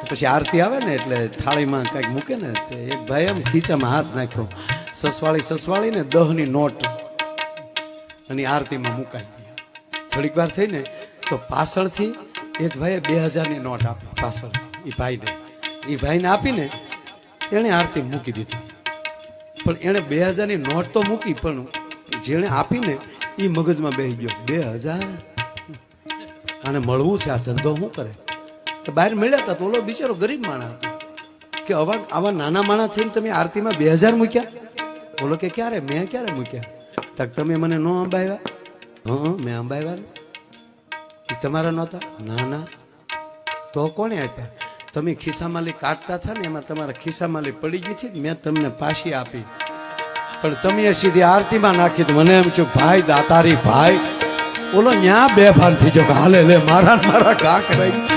પછી આરતી આવે ને એટલે થાળીમાં કંઈક મૂકે ને તો એક ભાઈ એમ ખીચામાં હાથ નાખ્યો, સસવાળી ને 10 ની નોટ અને આરતીમાં મુકાઈ ગયા. થોડીક વાર થઈ ને તો પાછળથી એક ભાઈએ 2000 ની નોટ આપી. પાછળથી એ ભાઈને આપીને એણે આરતી મૂકી દીધી. પણ એણે 2000 ની નોટ તો મૂકી, પણ જેણે આપીને એ મગજમાં બેસી ગયો, 2000 આને મળવું છે, આ ધંધો શું કરે? તો બહાર મળ્યા હતા તો ઓલો બિચારો ગરીબ માણસ હતો કે આવા નાના માણસ થઈને તમે આરતીમાં 2000 મૂક્યા? બોલો કે ક્યારે? મેં ક્યારે મૂક્યા? તક તમે મને નો અંબાવ્યા? હા, મેં અંબાવ્યા ને. એ તમારા નહોતા? ના. તો કોણે આપ્યા? તમે ખિસ્સામાલી કાઢતા હતા ને, એમાં તમારા ખિસ્સામાલી પડી ગઈ હતી, મેં તમને પાછી આપી. પણ તમે સીધી આરતીમાં નાખી. મને એમ છું ભાઈ દાતારી ભાઈ, ઓલો ન્યા બેભાન થઈ ગયો, હાલે લે મારા ઘા કરાઈ.